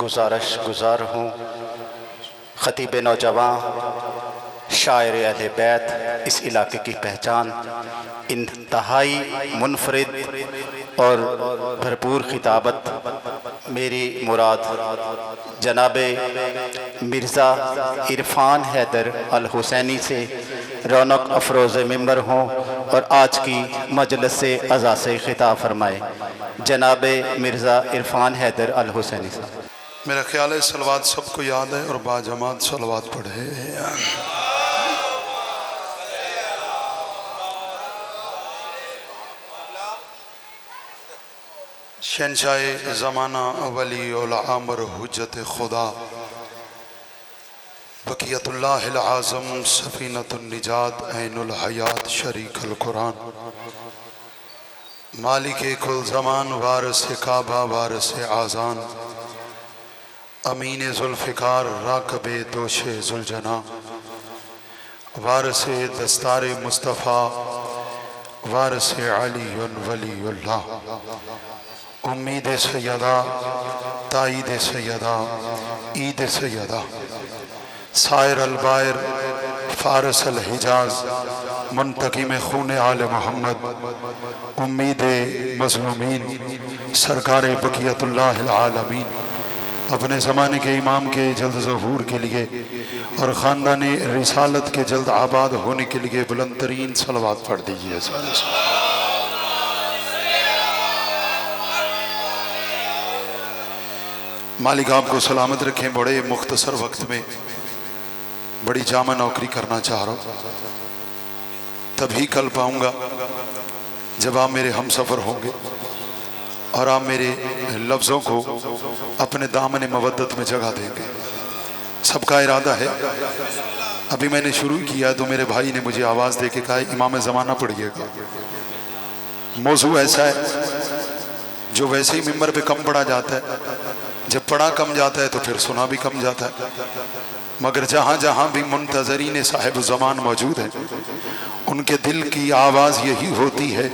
گزارش گزار ہوں۔ خطیب نوجوان، شاعر اہل بیت، اس علاقے کی پہچان، انتہائی منفرد اور بھرپور خطابت، میری مراد جناب مرزا عرفان حیدر الحسینی سے رونق افروز ممبر ہوں اور آج کی مجلس سے اعزاز سے خطاب فرمائے۔ جناب مرزا عرفان حیدر الحسینی صاحب۔ میرا خیال ہے صلوات سب کو یاد ہے اور با جماعت صلوات پڑھے۔ شہنشاہ زمانہ ولی الامر حجت خدا، بقیت اللہ العظم سفینۃ النجات عین الحیات شریک القرآن، مالک کل زمان وارث کعبہ وارث آذان، امین ذوالفقار راکب دوش ذوالجناح، وارث دستار مصطفیٰ وارث علی ولی اللہ، امید سیدہ تائید سیدہ عید سیدہ، سائر البائر فارس الحجاز، منتقم خون آل محمد، امید مظلومین، سرکار بقیت اللہ العالمین، اپنے زمانے کے امام کے جلد ظہور کے لیے اور خاندان رسالت کے جلد آباد ہونے کے لیے بلند ترین صلوات پڑھ دیجئے۔ مالک آپ کو سلامت رکھیں۔ بڑے مختصر وقت میں بڑی جامع نوکری کرنا چاہ رہا ہوں، تبھی کل پاؤں گا جب آپ میرے ہم سفر ہوں گے اور آپ میرے لفظوں کو اپنے دامن مودت میں جگہ دیں گے۔ سب کا ارادہ ہے، ابھی میں نے شروع کیا تو میرے بھائی نے مجھے آواز دے کے کہا امام زمانہ پڑھیے گا۔ موضوع ایسا ہے جو ویسے ہی ممبر پہ کم پڑھا جاتا ہے، جب پڑھا کم جاتا ہے تو پھر سنا بھی کم جاتا ہے، مگر جہاں جہاں بھی منتظرین صاحب زمان موجود ہیں ان کے دل کی آواز یہی ہوتی ہے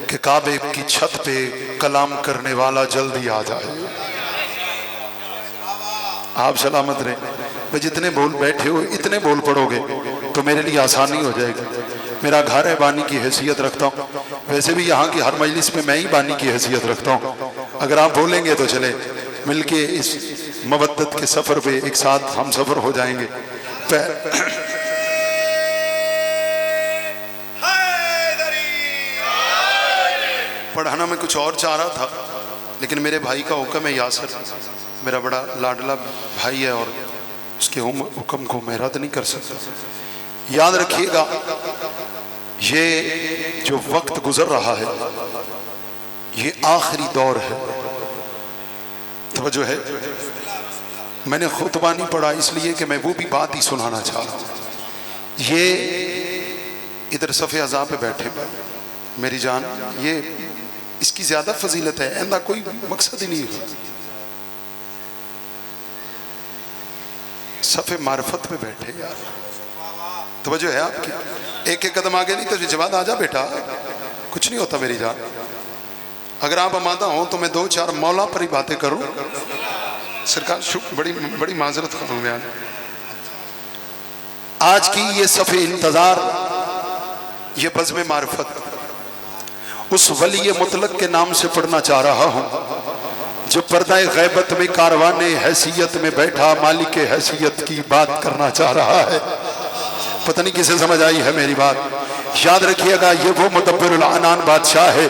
کہ کعبے کی چھت پہ کلام کرنے والا جلدی آ جائے۔ آپ سلامت رہیں۔ جتنے بول بیٹھے ہو اتنے بول پڑھو گے تو میرے لیے آسانی ہو جائے گی۔ میرا گھر ہے، بانی کی حیثیت رکھتا ہوں، ویسے بھی یہاں کی ہر مجلس میں ہی بانی کی حیثیت رکھتا ہوں۔ اگر آپ بولیں گے تو چلے مل کے اس مودت کے سفر پہ ایک ساتھ ہم سفر ہو جائیں گے۔ پڑھانا میں کچھ اور چاہ رہا تھا لیکن میرے بھائی کا حکم ہے، یاسر میرا بڑا لاڈلا بھائی ہے اور اس کے حکم کو میں رد نہیں کر سکتا۔ یاد رکھیے گا یہ جو وقت گزر رہا ہے یہ آخری دور ہے۔ توجہ ہے، میں نے خطبہ نہیں پڑھا اس لیے کہ میں وہ بھی بات ہی سنانا چاہ رہا ہوں۔ یہ ادھر صف اعضاء پہ بیٹھے میری جان، یہ اس کی زیادہ فضیلت ہے، ایندہ کوئی مقصد ہی نہیں ہے۔ صف معرفت پہ بیٹھے یار، توجہ ہے آپ کی؟ ایک ایک قدم آگے نہیں تو جواد آجا بیٹا، کچھ نہیں ہوتا میری جان۔ اگر آپ آمادہ ہوں تو میں دو چار مولا پر ہی باتیں کروں۔ سرکار بڑی معذرت کروں میں آج کی یہ صف انتظار، یہ بزم معرفت اس ولی مطلق کے نام سے پڑھنا چاہ رہا ہوں جو پردہ غیبت میں کاروان حیثیت میں بیٹھا مالک حیثیت کی بات کرنا چاہ رہا ہے۔ پتہ نہیں کسے سمجھ آئی ہے میری بات؟ یاد رکھیے گا یہ وہ مدبر العنان بادشاہ ہے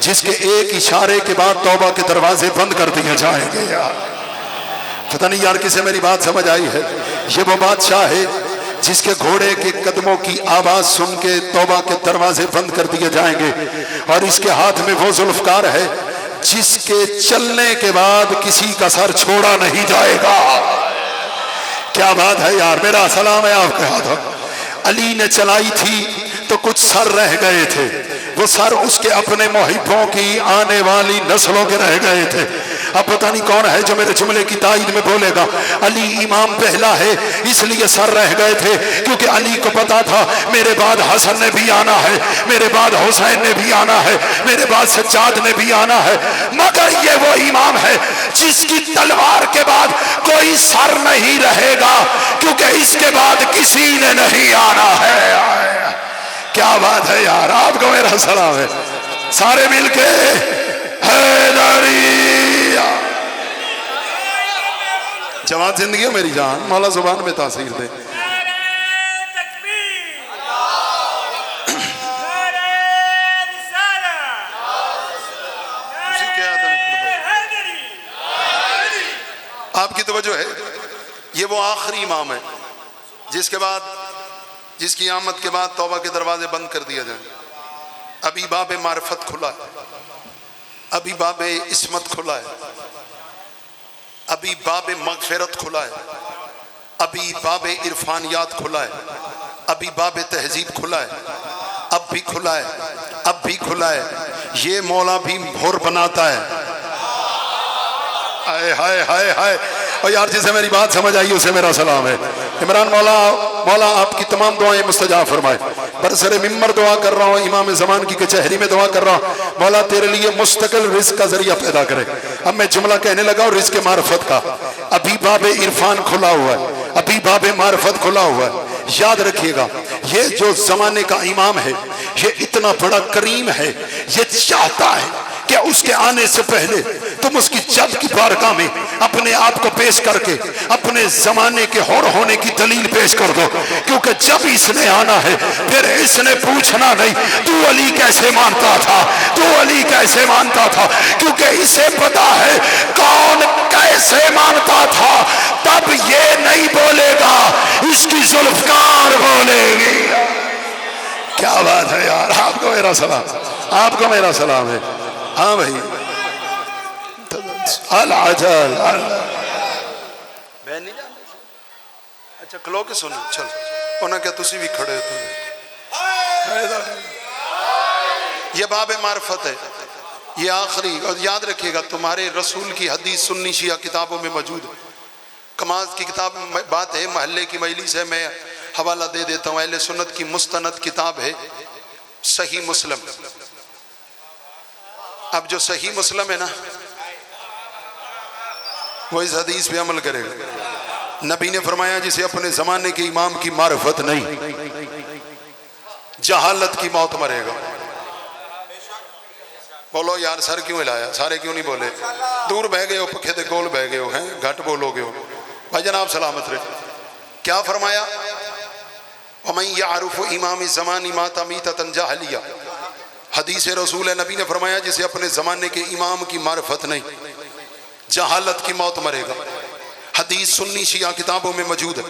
جس کے ایک اشارے کے بعد توبہ کے دروازے بند کر دیے جائیں گے۔ یار پتہ نہیں یار کسے میری بات سمجھ آئی ہے؟ یہ وہ بادشاہ ہے جس کے گھوڑے کے قدموں کی آواز سن کے توبہ کے دروازے بند کر دیے جائیں گے، اور اس کے ہاتھ میں وہ ذوالفقار ہے جس کے چلنے کے بعد کسی کا سر چھوڑا نہیں جائے گا۔ کیا بات ہے یار، میرا سلام ہے آپ کے ہاتھوں۔ علی نے چلائی تھی تو کچھ سر رہ گئے تھے، وہ سر اس کے اپنے محبوں کی آنے والی نسلوں کے رہ گئے تھے. اب پتہ نہیں کون ہے جو میرے جملے کی تائید میں بولے گا. علی امام پہلا ہے اس لیے سر رہ گئے تھے کیونکہ علی کو پتا تھا میرے بعد حسن نے بھی آنا ہے, میرے بعد حسین نے بھی آنا ہے, میرے بعد سجاد نے بھی آنا ہے. مگر یہ وہ امام ہے جس کی تلوار کے بعد کوئی سر نہیں رہے گا کیونکہ اس کے بعد کسی نے نہیں آنا ہے. کیا بات ہے یار, آپ کو میرا سلام ہے. سارے مل کے حیدری. جماعت زندگی ہے میری جان, مولا زبان میں تاثیر دے. آپ کی توجہ ہے, یہ وہ آخری امام ہے جس کے بعد, جس کی آمد کے بعد توبہ کے دروازے بند کر دیا جائیں. ابھی باب معرفت کھلا ہے, ابھی باب عصمت کھلا ہے, ابھی باب مغفرت کھلا ہے, ابھی باب عرفانیات کھلا ہے, ابھی باب تہذیب کھلا ہے, اب بھی کھلا ہے, اب بھی کھلا ہے. یہ مولا بھی بھور بناتا ہے. ہائے ہائے ہائے ہائے. اور یار جسے میری بات سمجھ آئی اسے میرا سلام ہے. عمران مولا آپ کی تمام دعائیں مستجاب فرمائے. برسر ممبر دعا کر رہا ہوں, امام زمان کی کچہری میں دعا کر رہا ہوں, مولا تیرے لیے مستقل رزق کا ذریعہ پیدا کرے. اب میں جملہ کہنے لگا ہوں رزق معرفت کا. ابھی باب عرفان کھلا ہوا ہے, ابھی باب معرفت کھلا ہوا ہے. یاد رکھیے گا یہ جو زمانے کا امام ہے یہ اتنا بڑا کریم ہے, یہ چاہتا ہے کہ اس کے آنے سے پہلے تم اس کی جد کی بارگاہ میں اپنے آپ کو پیش کر کے اپنے زمانے کے ہور ہونے کی دلیل پیش کر دو. کیونکہ جب اس نے آنا ہے پھر اس نے پوچھنا نہیں تو علی کیسے مانتا تھا, تو علی کیسے مانتا تھا, کیونکہ اسے پتا ہے کون کیسے مانتا تھا. تب یہ نہیں بولے گا, اس کی ذوالفقار بولے گی. کیا بات ہے یار, آپ کو میرا سلام, آپ کو میرا سلام ہے. ہاں بھائی العجل میں نہیں جانتا. اچھا کھلو کے سنو, چل انہوں کیا تسی بھی کھڑے ہوتے. یہ باب معرفت ہے, یہ آخری. اور یاد رکھیے گا تمہارے رسول کی حدیث سنی شیعہ کتابوں میں موجود ہے. کماز کی کتاب بات ہے, محلے کی مجلس ہے, میں حوالہ دے دیتا ہوں. اہل سنت کی مستند کتاب ہے صحیح مسلم. اب جو صحیح مسلم ہے نا وہ اس حدیث پہ عمل کرے گا. نبی نے فرمایا جسے اپنے زمانے کے امام کی معرفت نہیں جہالت کی موت مرے گا. بولو یار سر کیوں ہلایا, سارے کیوں نہیں بولے, دور بہ گئے ہو, پکھے دے کول بہ گئے ہو, ہیں گھٹ بولو گے ہو. بھائی جناب سلامت رہے. کیا فرمایا, وَمَنْ يَعْرُفُ إِمَامِ الزَّمَانِ مَاتَ مِيتَةً جَاهِلِيَّةً. حدیث رسول ہے, نبی نے فرمایا جسے اپنے زمانے کے امام کی معرفت نہیں جہالت کی موت مرے گا. حدیث سنی شیعہ کتابوں میں موجود ہے,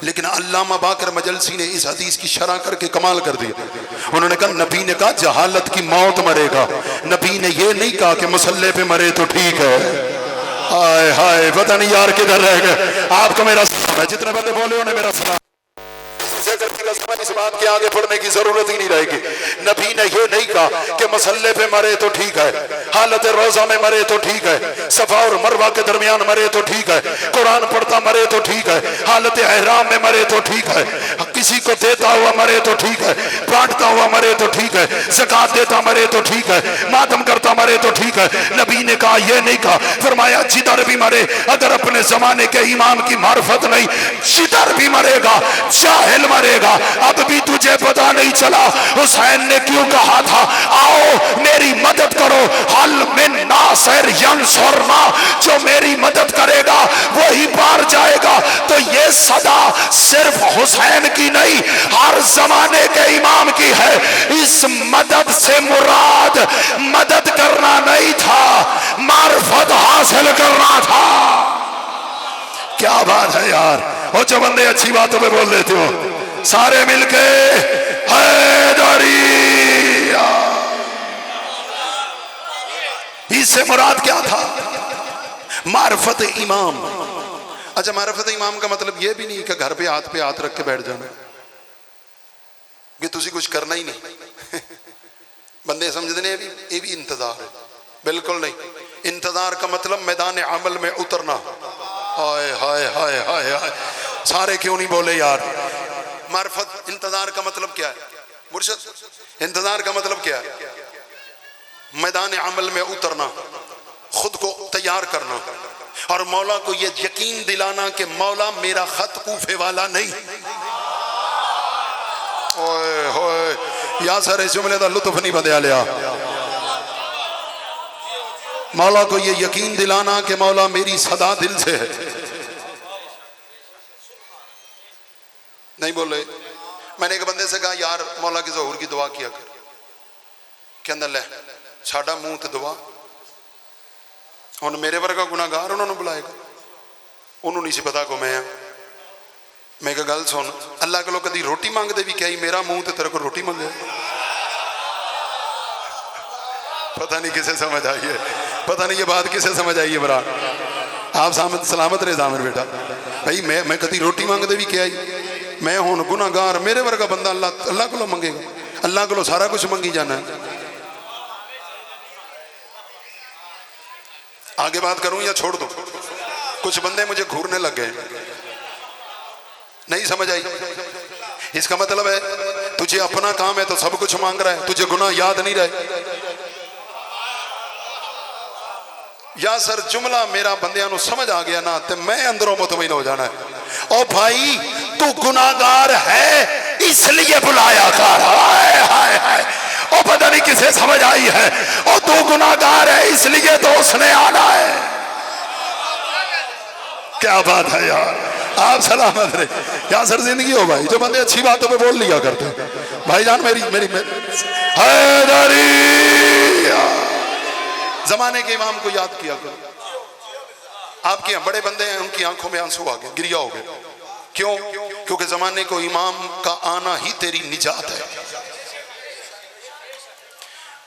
لیکن علامہ باقر مجلسی نے اس حدیث کی شرح کر کے کمال کر دیا. انہوں نے کہا نبی نے کہا جہالت کی موت مرے گا, نبی نے یہ نہیں کہا کہ مسلح پہ مرے تو ٹھیک ہے. ہائے ہائے پتہ نہیں یار کدھر رہ گئے. آپ کو میرا سلام ہے, جتنے بندے بولے انہیں میرا سلام. اس بات کے آگے پڑھنے کی ضرورت ہی نہیں رہے گی. نبی نے یہ نہیں کہا کہ مسلح پہ مرے تو ٹھیک ہے, حالت روزہ میں مرے تو ٹھیک ہے, صفا اور مروہ کے درمیان مرے تو ٹھیک ہے, قرآن پڑھتا مرے تو ٹھیک ہے, حالت احرام میں مرے تو ٹھیک ہے, کسی کو دیتا ہوا مرے تو ٹھیک ہے, بانٹتا ہوا مرے تو ٹھیک ہے, زکات دیتا مرے تو ٹھیک ہے, ماتم کرتا مرے تو ٹھیک ہے. نبی نے کہا یہ نہیں کہا. فرمایا جدھر بھی مرے اگر اپنے زمانے کے امام کی معرفت نہیں, جدھر بھی مرے گا جاہل مرے گا. اب بھی تجھے پتا نہیں چلا حسین نے کیوں کہا تھا آؤ میری مدد کرو, حل من ناصر ینصرنا, جو میری مدد کرے گا وہی پار جائے گا. تو یہ صدا صرف حسین کی نہیں ہر زمانے کے امام کی ہے. اس مدد سے مراد مدد کرنا نہیں تھا, معرفت حاصل کرنا تھا. کیا بات ہے یار, وہ جو بندے اچھی باتوں پہ بول لیتے ہو سارے مل کے حیدری. اس سے مراد کیا تھا, معرفت امام. اچھا معرفت امام کا مطلب یہ بھی نہیں کہ گھر پہ ہاتھ رکھ کے بیٹھ جانا کہ تسی کچھ کرنا ہی نہیں. بندے سمجھتے ہیں یہ بھی انتظار ہے، بالکل نہیں۔ انتظار کا مطلب میدان عمل میں اترنا۔ ہائے ہائے ہائے ہائے ہائے، سارے کیوں نہیں بولے یار؟ معرفت انتظار کا مطلب کیا ہے؟ مرشد انتظار کا مطلب کیا ہے؟ میدان عمل میں اترنا، خود کو تیار کرنا، اور مولا کو یہ یقین دلانا کہ مولا میرا خط کوفے والا نہیں۔ اوئے ہوئے یا سر اس جملے دا لطف نہیں بدیا لیا۔ مولا کو یہ یقین دلانا کہ مولا میری صدا دل سے ہے۔ نہیں بولے؟ میں نے ایک بندے سے کہا یار مولا کی ظہور کی دعا کیا کر، کہندہ لے چھاڑا منہ تے دعا، انہوں میرے ورگا گناہگار انہوں نے بلائے گا، انہوں نہیں سی پتا کو میں میں کہا گل سن، اللہ کے لوگ کدی روٹی مانگ دے بھی کیا ہی میرا منہ تے تیرے کو روٹی مانگے؟ پتہ نہیں کسے سمجھ آئی ہے، پتہ نہیں یہ بات کسے سمجھ آئی ہے برا؟ آپ سلامت رہے زامر بیٹا بھائی، میں کدی روٹی مانگ دے بھی کیا ہی، میں ہون گناہگار، میرے ورگا بندہ اللہ کو لو منگے گا، اللہ کو لو سارا کچھ منگی جانا ہے۔ آگے بات کروں یا چھوڑ دو؟ کچھ بندے مجھے گھورنے لگ گئے، نہیں سمجھ آئی؟ اس کا مطلب ہے تجھے اپنا کام ہے تو سب کچھ مانگ رہا ہے، تجھے گناہ یاد نہیں رہے۔ یا سر جملہ میرا بندیاں نو سمجھ آ گیا نا تے میں اندروں مطمئن ہو جانا ہے۔ او بھائی تو گناہگار ہے اس لیے بلایا کر، ہائے ہائے ہائے، او پتہ نہیں کسے سمجھ آئی ہے، او تو گناہگار ہے اس لیے تو اس نے آنا ہے۔ کیا بات ہے یار، آپ سلامت رہے۔ یا سر زندگی ہو بھائی، جو بندے اچھی باتوں پہ بول لیا کرتے ہیں بھائی جان، میری حیدری زمانے کے امام کو یاد کیا کرو۔ آپ کے بڑے بندے ہیں، ان کی آنکھوں میں آنسو آ گئے، گریا ہو گئے، کیوں؟ کیونکہ زمانے کو امام کا آنا ہی تیری نجات ہے۔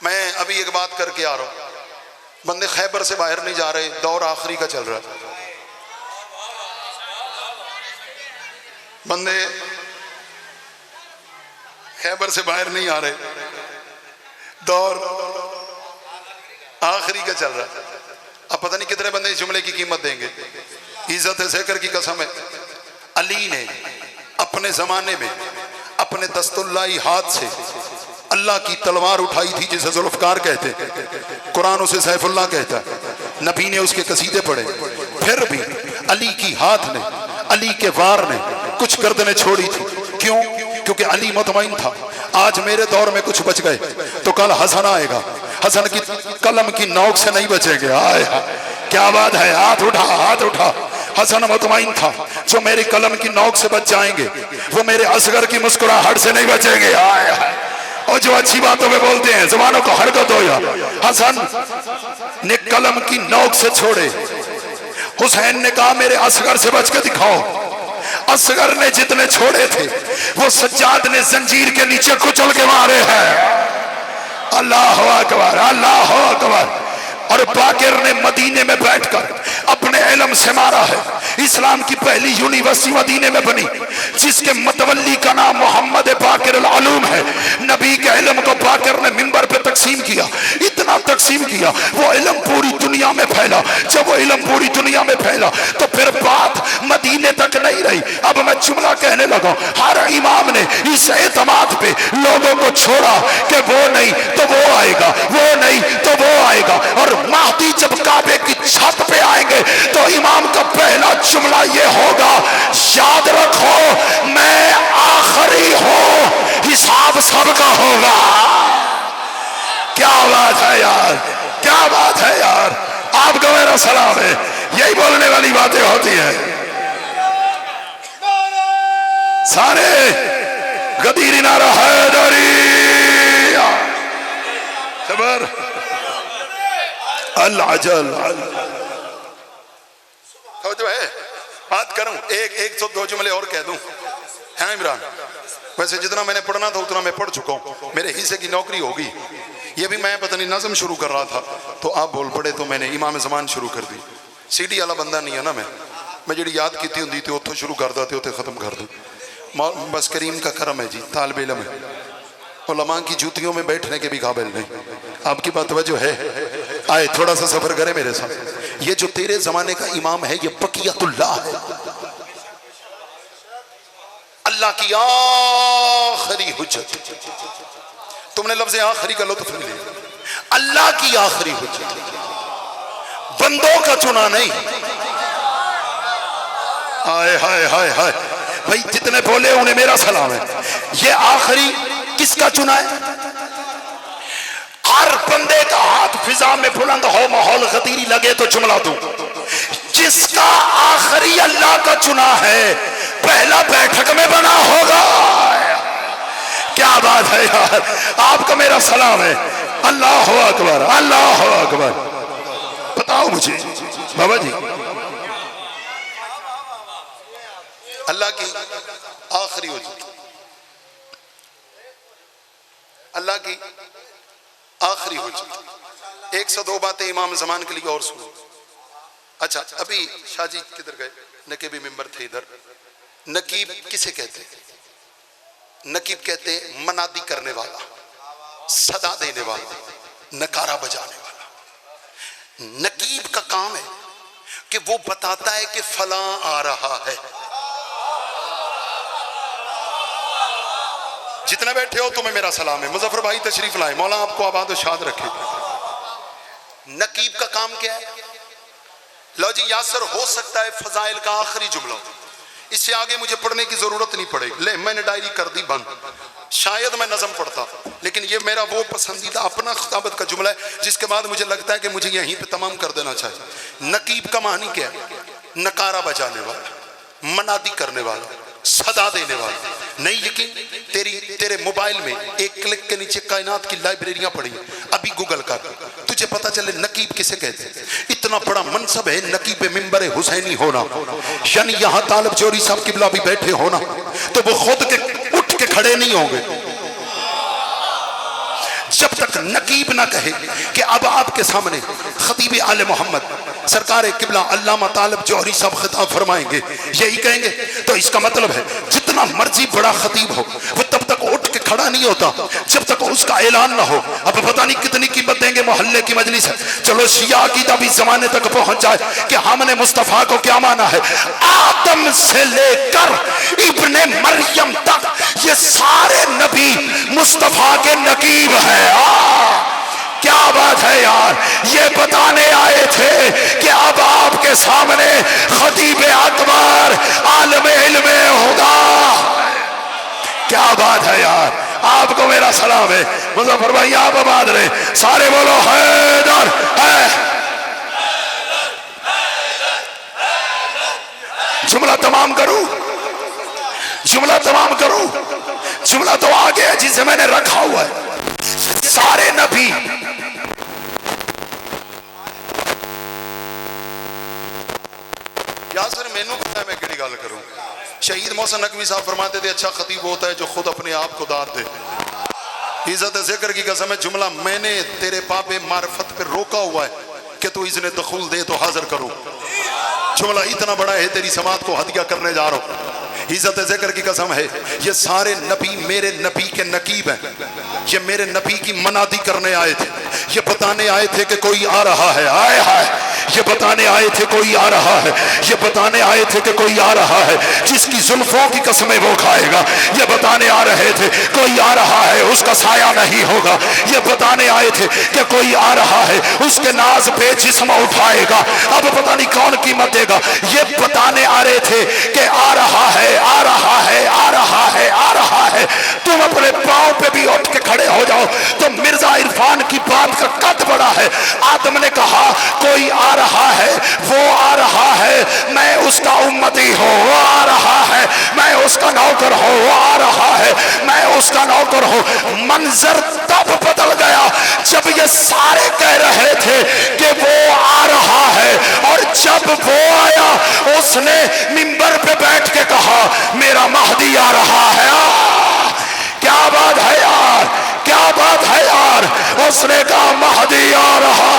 میں ابھی ایک بات کر کے آ رہا ہوں، بندے خیبر سے باہر نہیں جا رہے، دور آخری کا چل رہا ہے، بندے خیبر سے باہر نہیں آ رہے، دور آخری کا چل رہا ہے۔ اب پتہ نہیں کتنے بندے اس جملے کی قیمت دیں گے۔ عزت ذکر کی قسم ہے، علی نے اپنے زمانے میں اپنے دست اللہ ہاتھ سے اللہ کی تلوار اٹھائی تھی جسے ذوالفقار کہتے، قرآن اسے سیف اللہ کہتا ہے، نبی نے اس کے قصیدے پڑھے، پھر بھی علی کی ہاتھ نے، علی کے وار نے کچھ گردنیں چھوڑی تھی۔ کیوں؟ کیونکہ علی مطمئن تھا آج میرے دور میں کچھ بچ گئے تو کل حسن آئے گا، حسن کی قلم کی نوک سے نہیں بچیں گے۔ آئے کیا بات ہے، ہاتھ اٹھا ہاتھ اٹھا۔ حسن مطمئن تھا جو میری قلم کی نوک سے بچ جائیں گے وہ میرے اصغر کی مسکراہٹ سے نہیں بچیں گے۔ آئے اور جو اچھی باتوں میں بولتے ہیں زبانوں کو حرکت ہو یا۔ حسن نے قلم کی نوک سے چھوڑے، حسین نے کہا میرے اصغر سے بچ کے دکھاؤ۔ اصغر نے جتنے چھوڑے تھے وہ سجاد نے زنجیر کے نیچے کچل کے مارے ہیں۔ اللہ اکبر اللہ اکبر۔ اور باقر نے مدینے میں بیٹھ کر اپنے علم سے مارا ہے۔ اسلام کی پہلی یونیورسٹی مدینے میں بنی جس کے متولی کا نام محمد باقر العلوم ہے۔ نبی کے علم کو باقر نے منبر پہ تقسیم کیا، اتنا تقسیم کیا وہ علم پوری دنیا میں پھیلا۔ جب وہ علم پوری دنیا میں پھیلا تو پھر بات مدینے تک نہیں رہی۔ اب میں جملہ کہنے لگا، ہر امام نے اس اعتماد پہ لوگوں کو چھوڑا کہ وہ نہیں تو وہ آئے گا، وہ نہیں تو وہ آئے گا، اور مہدی جب کعبے کی چھت پہ آئیں گے تو امام کا پہلا جملہ یہ ہوگا، یاد رکھو میں آخری ہوں، حساب سب کا ہوگا۔ کیا بات ہے یار، کیا بات ہے یار، آپ کو میرا سلام ہے۔ یہی بولنے والی باتیں ہوتی ہیں۔ سارے غدیر نعرہ حیدری صبر العجل۔ جو ہے بات کروں ایک تو دو جملے اور کہہ دوں۔ ہاں عمران، ویسے جتنا میں نے پڑھنا تھا اتنا میں پڑھ چکا ہوں، میرے حصے کی نوکری ہوگی۔ یہ بھی میں پتہ نہیں نظم شروع کر رہا تھا تو آپ بول پڑے تو میں نے امام زمان شروع کر دی۔ سی ڈی والا بندہ نہیں ہے نا میں جڑی یاد کیتی ہوں تو اتھوں شروع کر دیتے اتنے ختم کر دوں۔ بس کریم کا کرم ہے جی، طالب علم ہے علماء کی جوتیوں میں بیٹھنے کے بھی قابل نہیں. آپ کی بات توجہ ہے؟ آئے تھوڑا سا سفر کرے میرے ساتھ. یہ جو تیرے زمانے کا امام ہے یہ بقیت اللہ ہے، اللہ کی آخری حجت. تم نے لفظ آخری کا لطف نہیں لیا. اللہ کی آخری حجت، بندوں کا چنا نہیں. ہائے ہائے ہائے ہائے بھائی جتنے بولے انہیں میرا سلام ہے. یہ آخری کس کا چنا ہے؟ ہر بندے کا ہاتھ فضا میں بلند ہو، ماحول خطیری لگے تو جملہ دوں. جس کا آخری اللہ کا چنا ہے پہلا بیٹھک میں بنا ہوگا. کیا بات ہے یار، آپ کا میرا سلام ہے. اللہ اکبر اللہ اکبر. بتاؤ مجھے بابا جی، اللہ کی آخری حجت، اللہ کی آخری حجت. 102 باتیں امام زمان کے لیے اور سنو. اچھا ابھی شاہ جی کدھر گئے؟ نقیبی ممبر تھے ادھر. نقیب کسے کہتے ہیں؟ نقیب کہتے ہیں منادی کرنے والا، صدا دینے والا، نکارہ بجانے والا. نقیب کا کام ہے کہ وہ بتاتا ہے کہ فلاں آ رہا ہے. جتنے بیٹھے ہو تمہیں میرا سلام ہے. مظفر بھائی تشریف لائے، مولا آپ کو آباد و شاد رکھے. نقیب کا کام کیا ہے؟ لو جی یاسر، ہو سکتا ہے فضائل کا آخری جملہ، اس سے آگے مجھے پڑھنے کی ضرورت نہیں پڑے گی. لے میں نے ڈائری کر دی بند، شاید میں نظم پڑھتا، لیکن یہ میرا وہ پسندیدہ اپنا خطابت کا جملہ ہے جس کے بعد مجھے لگتا ہے کہ مجھے یہیں پہ تمام کر دینا چاہیے. نقیب کا معنی کیا ہے؟ نکارہ بجانے والا، منادی کرنے والا، صدا دینے والا. نہیں یقین؟ تیرے موبائل میں ایک کلک کے نیچے کائنات کی لائبریریاں پڑی ہیں. ابھی گوگل کر تجھے پتا چلے نقیب کسے کہتے ہیں. اتنا بڑا منصب ہے نقیب ممبر حسینی ہونا. یعنی یہاں طالب جوہری صاحب قبلہ بھی بیٹھے ہونا تو وہ خود کے اٹھ کے کھڑے نہیں ہوں گے جب تک نقیب نہ کہے کہ اب آپ کے سامنے خطیب آل محمد سرکار قبلہ علامہ طالب جوہری صاحب خطاب فرمائیں گے. یہی کہیں گے تو اس کا مطلب ہے جتنا مرضی بڑا خطیب ہو وہ تب تک اٹھ کے کھڑا نہیں ہوتا جب تک اس کا اعلان نہ ہو. اب پتہ نہیں کتنی قیمت دیں گے، محلے کی مجلس ہے. چلو شیعہ عقیدہ بھی زمانے تک پہنچ جائے کہ ہم نے مصطفیٰ کو کیا مانا ہے. آدم سے لے کر ابن مریم تک یہ سارے نبی مصطفیٰ کے نقیب ہیں. کیا بات ہے یار، یہ بتانے آئے تھے کہ اب آپ کے سامنے خطیب اکبر عالم علم ہوگا. کیا بات ہے یار، آپ کو میرا سلام ہے. مظفر بھائی آپ آباد رہے. سارے بولو حیدر ہے. جملہ تمام کروں، جملہ تمام کروں. جملہ تو آگے ہے جسے میں نے رکھا ہوا ہے. سارے نبی یاسر مینوں پتہ ہے میں کیڑی گل کروں. شہید محسن نقوی صاحب فرماتے تھے اچھا خطیب ہوتا ہے جو خود اپنے آپ کو داد دے. عزت ذکر کی قسم ہے جملہ میں نے تیرے باب معرفت پہ روکا ہوا ہے کہ تو اذن دخول دے تو حاضر کروں. جملہ اتنا بڑا ہے تیری سماعت کو ہدیہ کرنے جا رہا ہوں. عزت ذکر کی قسم ہے یہ سارے نبی میرے نبی کے نقیب ہیں. یہ میرے نبی کی منادی کرنے آئے تھے. یہ بتانے آئے تھے کہ کوئی آ رہا ہے. آئے ہائے، یہ بتانے آئے تھے کوئی آ رہا ہے. یہ بتانے آئے تھے کہ کوئی آ رہا ہے جس کی زلفوں کی قسمیں وہ کھائے گا. یہ بتانے آ رہے تھے کوئی آ رہا ہے اس کا سایہ نہیں ہوگا. یہ بتانے آئے تھے کہ کوئی آ رہا ہے اس کے ناز پہ جسم اٹھائے گا. اب پتہ نہیں کون قیمت دے گا. یہ بتانے آ رہے تھے کہ آ رہا ہے آ رہا ہے آ رہا ہے آ رہا ہے. تم اپنے پاؤں پہ بھی اٹھ کے کھڑے ہو جاؤ. تو مرزا عرفان کی بات کا قد بڑا ہے. آدم نے کہا کوئی آ رہا ہے، وہ آ رہا ہے، میں اس کا امتی ہوں. وہ آ رہا ہے، میں اس کا نوکر ہوں. وہ آ رہا ہے، میں اس کا نوکر ہوں. منظر تب بدل گیا جب یہ سارے کہہ رہے تھے کہ وہ آ رہا ہے اور جب وہ آیا اس نے منبر پہ بیٹھ کے کہا میرا مہدی آ رہا ہے. کیا بات ہے یار، کیا بات ہے یار. اس نے کہا مہدی آ رہا.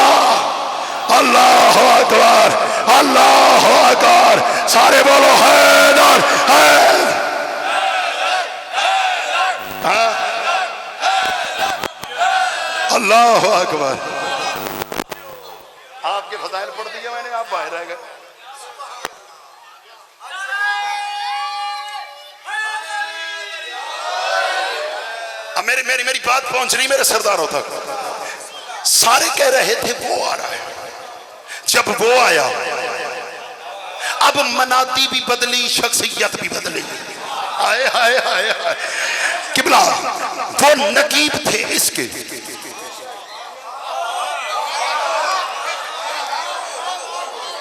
اللہ اکبر اللہ اکبر. سارے بولو حیدر. اللہ اکبر. آپ کے فضائل پڑھ دیے میں نے, آپ باہر رہ گئے. اب میری بات پہنچ رہی میرے سرداروں تک. سارے کہہ رہے تھے وہ آ رہا ہے. جب وہ آیا اب منادی بھی بدلی, شخصیت بھی بدلی. آئے ہائے ہائے ہائے. قبلہ وہ نقیب تھے اس کے,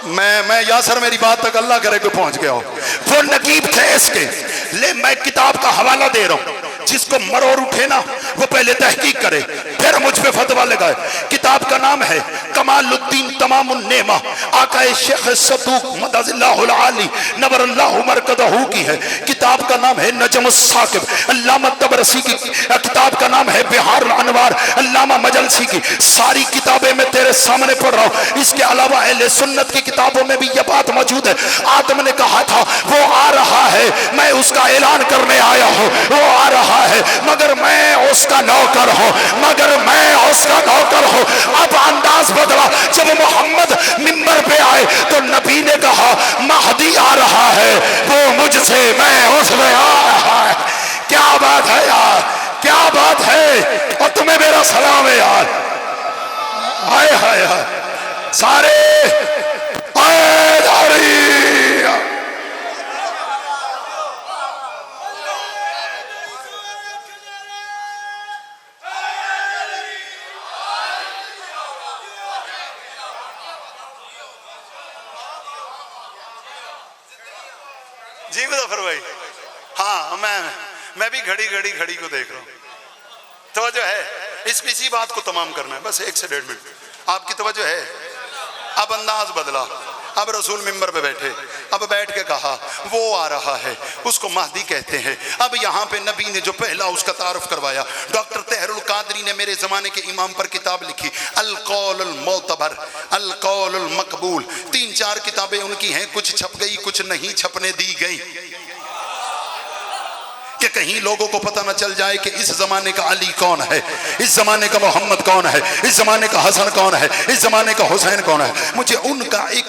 میں یاسر میری بات تک اللہ کرے کہ پہنچ گیا ہو. وہ نقیب تھے اس کے. لے میں کتاب کا حوالہ دے رہا ہوں, جس کو مرور اٹھے نا وہ پہلے تحقیق کرے پھر مجھ پہ فتویٰ لگائے. کتاب کا نام ہے کمال الدین تمام النعمہ, آقا شیخ صدوق مدد اللہ العالی نور اللہ مرکزہ کی ہے. کتاب کا نام ہے نجم الثاقب, علامہ طبرسی کی. کتاب کا نام ہے بہار الانوار, علامہ مجلسی کی. ساری کتابیں میں تیرے سامنے پڑھ رہا ہوں. اس کے علاوہ اہل سنت کی کتابوں میں بھی یہ بات موجود ہے. آدم نے کہا تھا وہ آ رہا ہے, میں اس کا اعلان کرنے آیا ہوں. وہ آ رہا ہے مگر میں اس کا نوکر ہوں, مگر میں اس کا نوکر ہوں. اب انداز بدلا. جب محمد منبر پہ آئے تو نبی نے کہا مہدی آ رہا ہے, وہ مجھ سے میں اس میں آ رہا ہے. کیا بات ہے یار, کیا بات ہے. اور تمہیں میرا سلام ہے یار. ہائے ہائے ہائے. سارے آئے داری. جی مظفر بھائی, ہاں میں بھی گھڑی کو دیکھ رہا ہوں. توجہ ہے, اسی بات کو تمام کرنا ہے, بس 1 سے 1.5 منٹ. آپ کی توجہ ہے. اب انداز بدلا. اب رسول منبر پہ بیٹھے, اب بیٹھ کے کہا وہ آ رہا ہے, اس کو مہدی کہتے ہیں. اب یہاں پہ نبی نے جو پہلا اس کا تعارف کروایا, ڈاکٹر طاہر القادری نے میرے زمانے کے امام پر کتاب لکھی القول المعتبر, القول المقبول. 3-4 کتابیں ان کی ہیں, کچھ چھپ گئی کچھ نہیں چھپنے دی گئی, کہ کہیں لوگوں کو پتہ نہ چل جائے کہ اس زمانے کا علی کون ہے, اس زمانے کا محمد کون ہے, اس زمانے کا حسن کون ہے, اس زمانے کا حسین کون ہے. مجھے ان کا ایک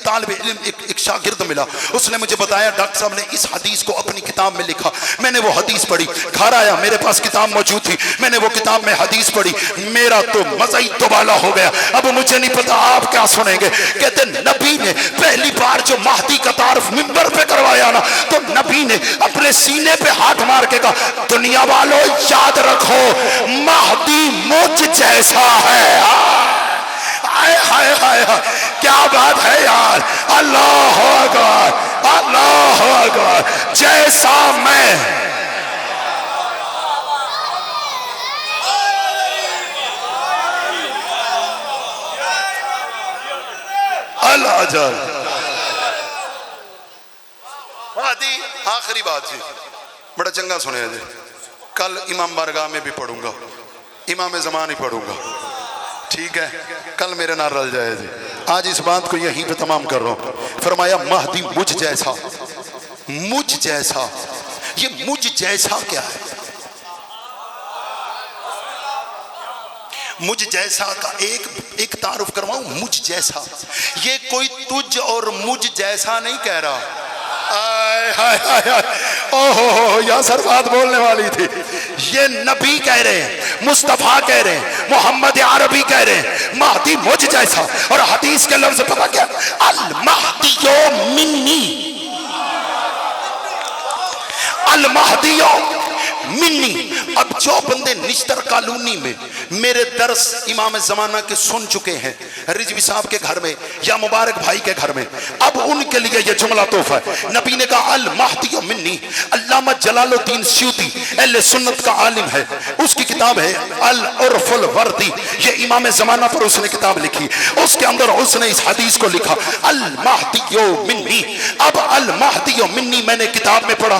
طالب علم, ایک شاگرد ملا. اس نے مجھے بتایا ڈاکٹر صاحب نے اس حدیث کو اپنی کتاب میں لکھا. میں نے وہ حدیث پڑھی, گھر آیا, میرے پاس کتاب موجود تھی, میں نے وہ کتاب میں حدیث پڑھی. میرا تو مزہ ہی دوبالا ہو گیا. اب مجھے نہیں پتا آپ کیا سنیں گے. کہتے نبی نے پہلی بار جو مہدی کا تعارف منبر پہ کروایا نا, تو نبی نے اپنے سینے پہ ہاتھ مار کے کہا دنیا والوں یاد رکھو مہدی مجھ جیسا ہے. ہائے ہائے ہائے, کیا بات ہے یار. اللہ اکبر, اللہ اکبر. جیسا میں اللہ جان. آخری بات جی, بڑا چنگا سنے جی. کل امام بارگاہ میں بھی پڑھوں گا, امام زمان ہی پڑھوں گا, ٹھیک ہے. کل میرے نال رل جائے جی. آج اس بات کو یہیں پہ تمام کر رہا ہوں. فرمایا مہدی مجھ جیسا, مجھ جیسا. یہ مجھ جیسا کیا ہے؟ مجھ جیسا کا ایک تعارف کرواؤں. مجھ جیسا, یہ کوئی تجھ اور مجھ جیسا نہیں کہہ رہا. اوہ یاسر بات بولنے والی تھی. یہ نبی کہہ رہے ہیں, مصطفیٰ کہہ رہے ہیں, محمد عربی کہہ رہے ہیں مہدی مجھ جیسا. اور حدیث کے لفظ پتہ کیا, المہدی منی, المہدی منی. اب جو بندے نشتر کالونی میں میرے درس امام زمانہ کے سن چکے ہیں, رضوی صاحب کے گھر میں یا مبارک بھائی کے گھر میں, اب ان کے لیے یہ جملہ تحفہ ہے. نبی نے کہا المہدی منی. علامہ جلال الدین سیوطی اہل سنت کا عالم ہے, اس کی کتاب ہے العرف الوردی, یہ امام زمانہ پر اس نے کتاب لکھی. اس کے اندر اس نے اس حدیث کو لکھا المہدی منی. اب المہدی منی میں نے کتاب میں پڑھا.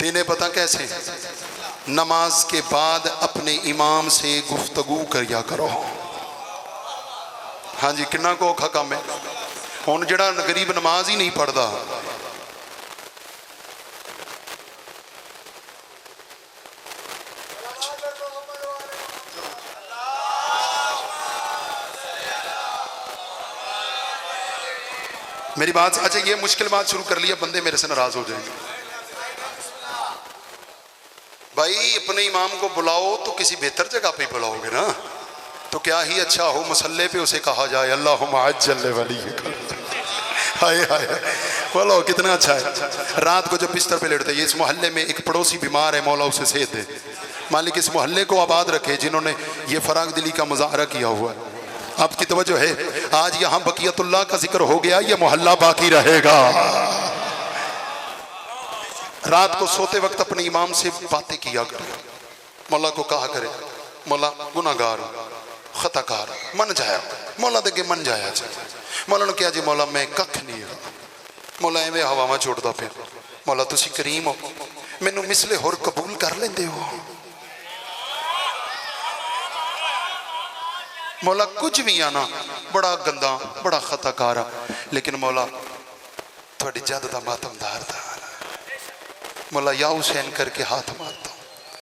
دینے پتہ کیسے؟ نماز کے بعد اپنے امام سے گفتگو کریا کرو. ہاں جی کنا کو اوکھا کام ہے. ہن جڑا غریب نماز ہی نہیں پڑھدا، میری بات اچھا یہ مشکل بات شروع کر لیا، بندے میرے سے ناراض ہو جائیں گے. بھائی اپنے امام کو بلاؤ تو کسی بہتر جگہ پہ بلاؤ گے نا. تو کیا ہی اچھا ہو مصلے پہ اسے کہا جائے اللہم عجل ولیک. ہائے ہائے بولو کتنا اچھا ہے. رات کو جب بستر پہ لیٹتے یہ اس محلے میں ایک پڑوسی بیمار ہے، مولا اسے صحت دے. مالک اس محلے کو آباد رکھے جنہوں نے یہ فراغ دلی کا مظاہرہ کیا ہوا ہے. آپ کی توجہ ہے، آج یہاں بقیت اللہ کا ذکر ہو گیا، یہ محلہ باقی رہے گا. رات کو سوتے وقت اپنے امام سے باتیں کیا کرے، مولا کو کہا کرے مولا گناہگار خطا کار من جایا، مولا دے کے من جایا جائے. مولا نے کیا جی مولا میں ککھ نہیں ہوں. مولا ایویں ہوا میں چھوڑتا پھر. مولا تسی کریم ہو، مینوں مثل ہور قبول کر لیندے ہو. مولا کچھ بھی آنا بڑا گندا بڑا خطا کارا، لیکن مولا تھوڑی جد دا ماتمدار تھا. مولا یا حسین کر کے ہاتھ مارتا.